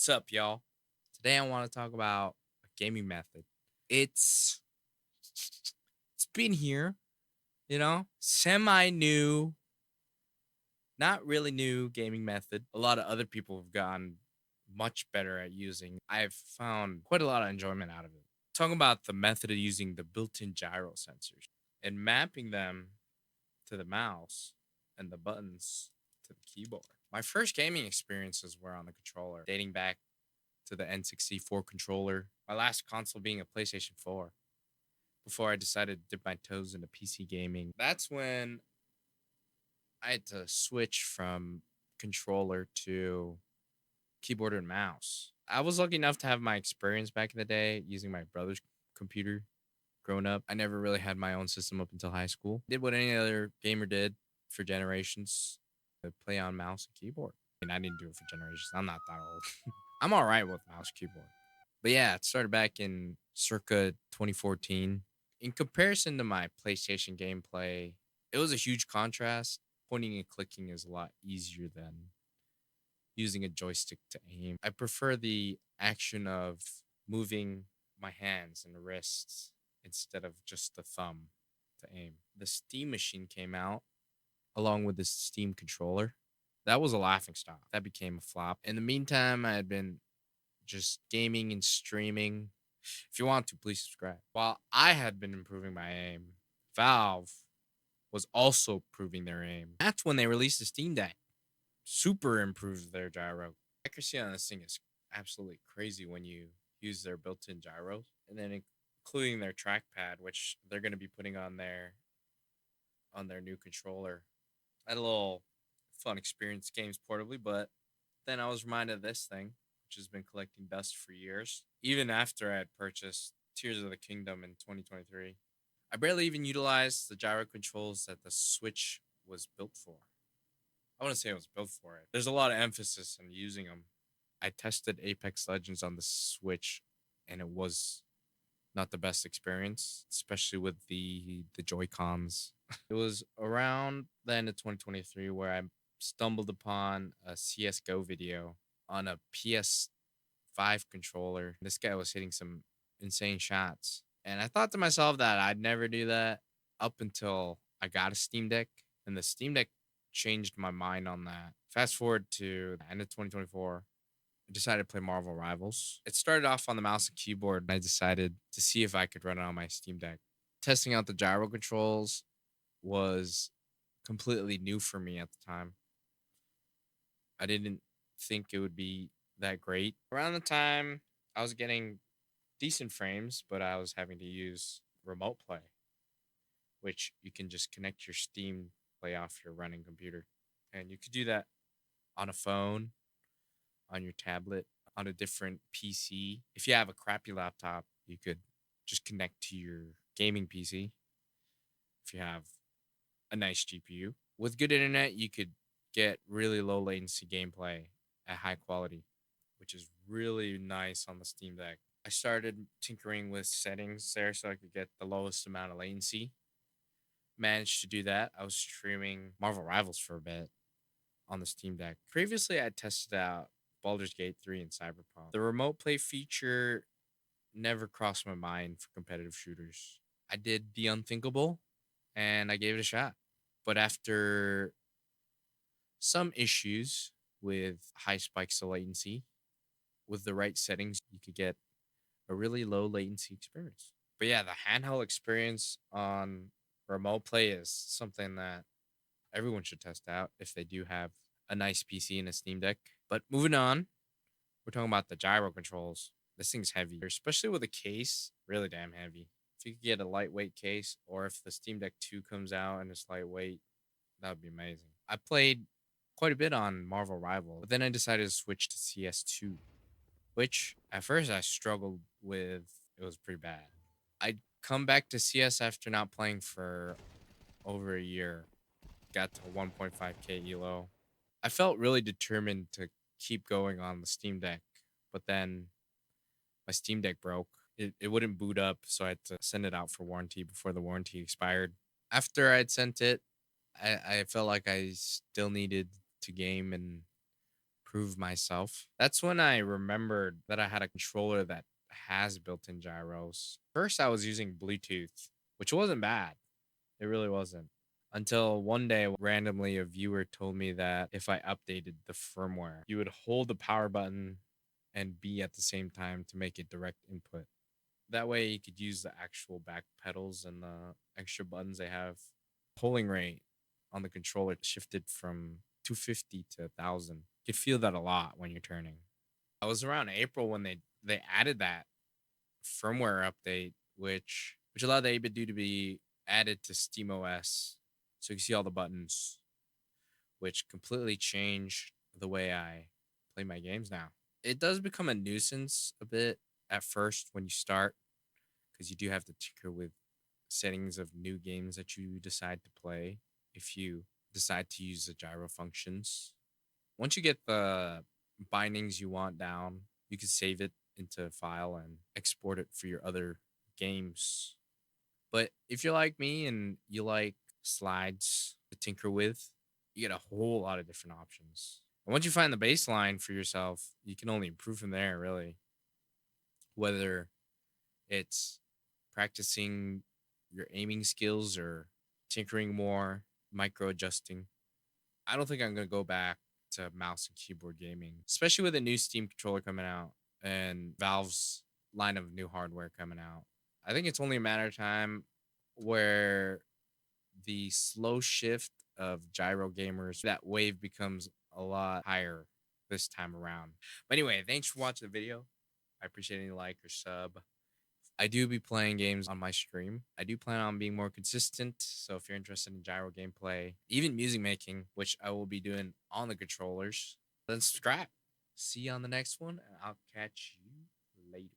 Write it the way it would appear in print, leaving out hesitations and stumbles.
What's up, y'all? Today I want to talk about a gaming method. It's it's been here, semi new, not really new gaming method. A lot of other people have gotten much better at using. I've found quite a lot of enjoyment out of it. Talking about the method of using the built-in gyro sensors and mapping them to the mouse and the buttons to the keyboard. My first gaming experiences were on the controller, dating back to the N64 controller. My last console being a PlayStation 4 before I decided to dip my toes into PC gaming. That's when I had to switch from controller to keyboard and mouse. I was lucky enough to have my experience back in the day using my brother's computer growing up. I never really had my own system up until high school. Did what any other gamer did for generations, to play on mouse and keyboard. And I didn't do it for generations. I'm not that old. I'm all right with mouse keyboard. But yeah, it started back in circa 2014. In comparison to my PlayStation gameplay, it was a huge contrast. Pointing and clicking is a lot easier than using a joystick to aim. I prefer the action of moving my hands and wrists instead of just the thumb to aim. The Steam machine came out along with the Steam controller. That was a laughing stock. That became a flop. In the meantime, I had been just gaming and streaming. If you want to, please subscribe. While I had been improving my aim, Valve was also improving their aim. That's when they released the Steam Deck. Super improved their gyro. Accuracy on this thing is absolutely crazy when you use their built-in gyros, and then including their trackpad, which they're going to be putting on their new controller. I had a little fun experience games portably, but then I was reminded of this thing, which has been collecting dust for years, even after I had purchased Tears of the Kingdom in 2023. I barely even utilized the gyro controls that the Switch was built for. I wouldn't say it was built for it. There's a lot of emphasis on using them. I tested Apex Legends on the Switch, and it was not the best experience, especially with the Joy Cons. It was around the end of 2023 where I stumbled upon a CS:GO video on a PS5 controller. This guy was hitting some insane shots, and I thought to myself that I'd never do that up until I got a Steam Deck, and the Steam Deck changed my mind on that. Fast forward to the end of 2024. I decided to play Marvel Rivals. It started off on the mouse and keyboard, and I decided to see if I could run it on my Steam Deck. Testing out the gyro controls was completely new for me at the time. I didn't think it would be that great. Around the time I was getting decent frames, but I was having to use remote play, which you can just connect your Steam play off your running computer. And you could do that on a phone, on your tablet, on a different PC. If you have a crappy laptop, you could just connect to your gaming PC. If you have a nice GPU, with good internet, you could get really low latency gameplay at high quality, which is really nice on the Steam Deck. I started tinkering with settings there so I could get the lowest amount of latency. Managed to do that. I was streaming Marvel Rivals for a bit on the Steam Deck. Previously, I tested out Baldur's Gate 3 and Cyberpunk. The remote play feature never crossed my mind for competitive shooters. I did the unthinkable and I gave it a shot. But after some issues with high spikes of latency, with the right settings, you could get a really low latency experience. But yeah, the handheld experience on remote play is something that everyone should test out if they do have a nice PC and a Steam Deck. But moving on, we're talking about the gyro controls. This thing's heavy, especially with a case, really damn heavy. If you could get a lightweight case, or if the Steam Deck 2 comes out and it's lightweight, that would be amazing. I played quite a bit on Marvel Rival, but then I decided to switch to CS2, which at first I struggled with. It was pretty bad. I'd come back to CS after not playing for over a year, got to 1.5k elo. I felt really determined to keep going on the Steam Deck, but then my Steam Deck broke. It wouldn't boot up, so I had to send it out for warranty before the warranty expired. After I'd sent it, I felt like I still needed to game and prove myself. That's when I remembered that I had a controller that has built-in gyros. First, I was using Bluetooth, which wasn't bad. It really wasn't. Until one day, randomly, a viewer told me that if I updated the firmware, you would hold the power button and B at the same time to make it direct input. That way, you could use the actual back pedals and the extra buttons they have. Polling rate on the controller shifted from 250 to 1,000. You could feel that a lot when you're turning. I was around April when they added that firmware update, which allowed the 8-bit to be added to SteamOS, so you can see all the buttons, which completely changed the way I play my games now. It does become a nuisance a bit at first when you start, because you do have to tinker with settings of new games that you decide to play if you decide to use the gyro functions. Once you get the bindings you want down, you can save it into a file and export it for your other games. But if you're like me and you like slides to tinker with, you get a whole lot of different options. And once you find the baseline for yourself, you can only improve from there, really. Whether it's practicing your aiming skills or tinkering more, micro adjusting. I don't think I'm going to go back to mouse and keyboard gaming, especially with a new Steam controller coming out and Valve's line of new hardware coming out. I think it's only a matter of time where the slow shift of gyro gamers, that wave becomes a lot higher this time around. But anyway, thanks for watching the video. I appreciate any like or sub. I do be playing games on my stream. I do plan on being more consistent. So if you're interested in gyro gameplay, even music making, which I will be doing on the controllers, then subscribe. See you on the next one, and I'll catch you later.